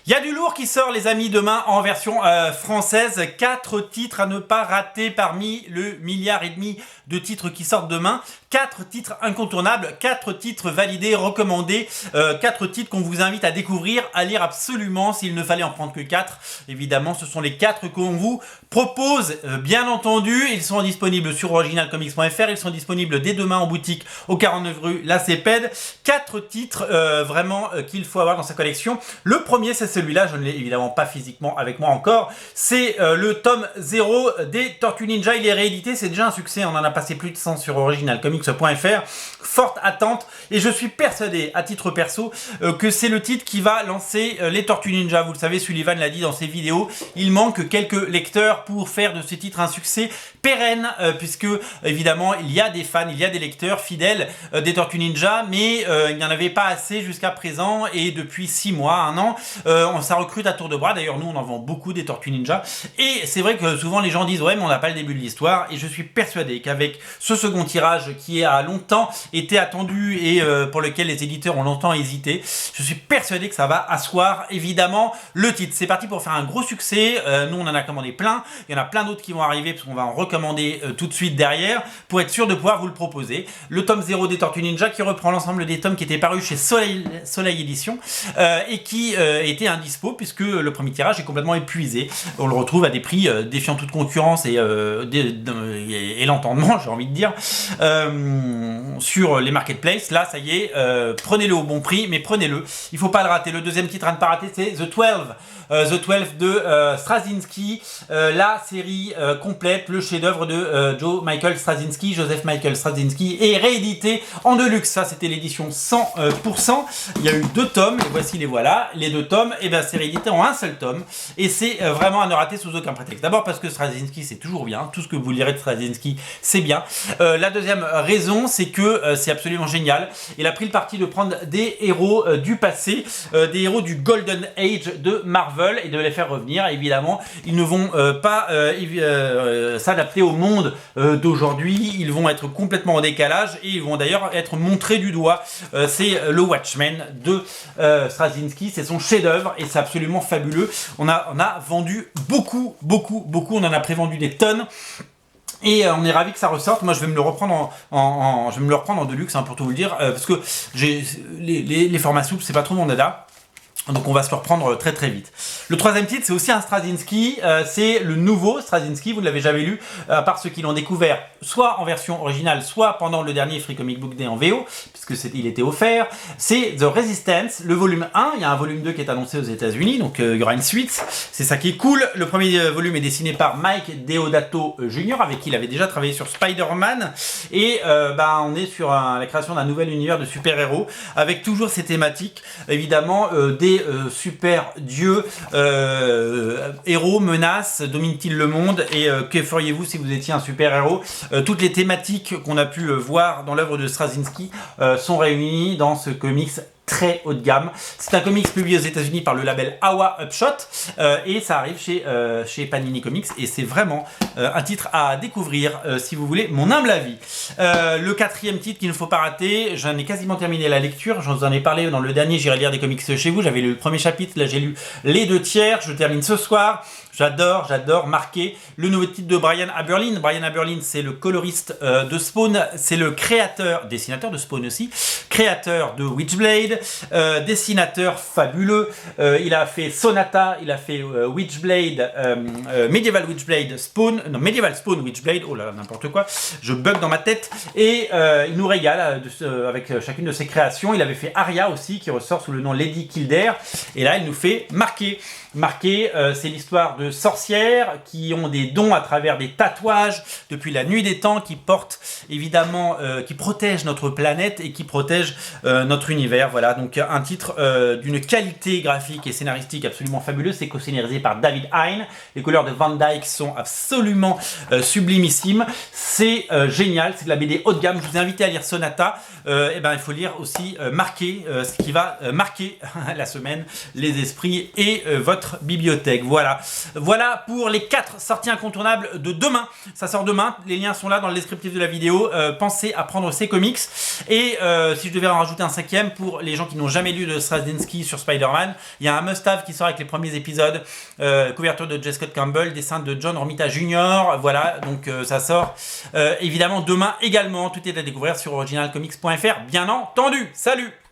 Il y a du lourd qui sort les amis demain en version française, 4 titres à ne pas rater parmi le milliard et demi de titres qui sortent demain, 4 titres incontournables, 4 titres validés, recommandés, 4 titres qu'on vous invite à découvrir, à lire absolument s'il ne fallait en prendre que 4. Évidemment ce sont les 4 qu'on vous propose, bien entendu, ils sont disponibles sur originalcomics.fr, ils sont disponibles dès demain en boutique au 49 rue La Cépède, 4 titres vraiment qu'il faut avoir dans sa collection. Le premier c'est celui-là, je ne l'ai évidemment pas physiquement avec moi encore, c'est le tome 0 des Tortues Ninja, il est réédité, c'est déjà un succès, on en a passé plus de 100 sur originalcomics.fr, forte attente, et je suis persuadé, à titre perso, que c'est le titre qui va lancer les Tortues Ninja. Vous le savez, Sullivan l'a dit dans ses vidéos, il manque quelques lecteurs pour faire de ce titre un succès pérenne, puisque évidemment il y a des fans, il y a des lecteurs fidèles des Tortues Ninja, mais il n'y en avait pas assez jusqu'à présent, et depuis 6 mois, 1 an, ça recrute à tour de bras. D'ailleurs nous on en vend beaucoup des Tortues Ninja, et c'est vrai que souvent les gens disent ouais mais on n'a pas le début de l'histoire, et je suis persuadé qu'avec ce second tirage qui a longtemps été attendu et pour lequel les éditeurs ont longtemps hésité, je suis persuadé que ça va asseoir évidemment le titre. C'est parti pour faire un gros succès, nous on en a commandé plein, il y en a plein d'autres qui vont arriver parce qu'on va en recommander tout de suite derrière pour être sûr de pouvoir vous le proposer. Le tome 0 des Tortues Ninja qui reprend l'ensemble des tomes qui étaient parus chez Soleil Édition et qui était indispo puisque le premier tirage est complètement épuisé. On le retrouve à des prix défiant toute concurrence et l'entendement, j'ai envie de dire, sur les marketplaces. Là ça y est, prenez-le au bon prix, mais prenez-le, il faut pas le rater. Le deuxième titre à ne pas rater c'est The 12 de Straczynski, la série complète, le chef-d'œuvre de Joseph Michael Straczynski, est réédité en deluxe. Ça c'était l'édition 100%. Il y a eu 2 tomes et voici les voilà, les 2 tomes. Et bien c'est réédité en un seul tome et c'est vraiment à ne rater sous aucun prétexte. D'abord parce que Straczynski c'est toujours bien, tout ce que vous lirez de Straczynski c'est bien. La deuxième raison c'est que c'est absolument génial. Il a pris le parti de prendre des héros du passé, des héros du Golden Age de Marvel et de les faire revenir. Évidemment ils ne vont pas s'adapter au monde d'aujourd'hui, ils vont être complètement en décalage et ils vont d'ailleurs être montrés du doigt. C'est le Watchmen de Straczynski, c'est son chef-d'œuvre et c'est absolument fabuleux. On a vendu beaucoup, on en a prévendu des tonnes. Et on est ravis que ça ressorte. Moi je vais me le reprendre en deluxe, hein, pour tout vous le dire, parce que les formats souples c'est pas trop mon dada. Donc on va se le reprendre très très vite. Le troisième titre c'est aussi un Straczynski, c'est le nouveau Straczynski, vous ne l'avez jamais lu, à part ceux qui l'ont découvert soit en version originale, soit pendant le dernier Free Comic Book Day en VO, puisque il était offert. C'est The Resistance, le volume 1, il y a un volume 2 qui est annoncé aux États-Unis, donc il y aura une suite, c'est ça qui est cool. Le premier volume est dessiné par Mike Deodato Jr., avec qui il avait déjà travaillé sur Spider-Man, et on est sur la création d'un nouvel univers de super-héros, avec toujours ces thématiques, évidemment, des super dieux, héros, menaces, dominent-ils le monde et que feriez-vous si vous étiez un super héros. Toutes les thématiques qu'on a pu voir dans l'œuvre de Straczynski sont réunies dans ce comics très haut de gamme. C'est un comics publié aux États-Unis par le label Awa Upshot et ça arrive chez Panini Comics et c'est vraiment un titre à découvrir si vous voulez mon humble avis. Le quatrième titre qu'il ne faut pas rater, j'en ai quasiment terminé la lecture, je vous en ai parlé dans le dernier J'irai lire des comics chez vous, j'avais lu le premier chapitre, là j'ai lu les 2 tiers, je termine ce soir. J'adore marquer le nouveau titre de Brian Aberlin. Brian Aberlin, c'est le coloriste de Spawn, c'est le dessinateur de Spawn aussi, créateur de Witchblade, dessinateur fabuleux. Il a fait Sonata, il a fait Witchblade, Medieval Witchblade Spawn, non Medieval Spawn Witchblade, oh là là, n'importe quoi, je bug dans ma tête, et il nous régale avec chacune de ses créations. Il avait fait Arya aussi, qui ressort sous le nom Lady Kildare, et là il nous fait Marquer, c'est l'histoire de sorcières qui ont des dons à travers des tatouages depuis la nuit des temps, qui portent évidemment, qui protègent notre planète et qui protègent notre univers. Voilà, donc un titre d'une qualité graphique et scénaristique absolument fabuleuse. C'est co-scénarisé par David Hein. Les couleurs de Van Dyke sont absolument sublimissimes. C'est génial, c'est de la BD haut de gamme. Je vous ai invité à lire Sonata. Il faut lire aussi Marquer, ce qui va marquer la semaine, les esprits et votre bibliothèque. Voilà pour les 4 sorties incontournables de demain. Ça sort demain, les liens sont là dans le descriptif de la vidéo. Pensez à prendre ces comics et si je devais en rajouter un 5e pour les les gens qui n'ont jamais lu de Straczynski sur Spider-Man. Il y a un must-have qui sort avec les premiers épisodes, couverture de J. Scott Campbell, dessin de John Romita Jr. Voilà, donc ça sort évidemment demain également. Tout est à découvrir sur originalcomics.fr, bien entendu. Salut!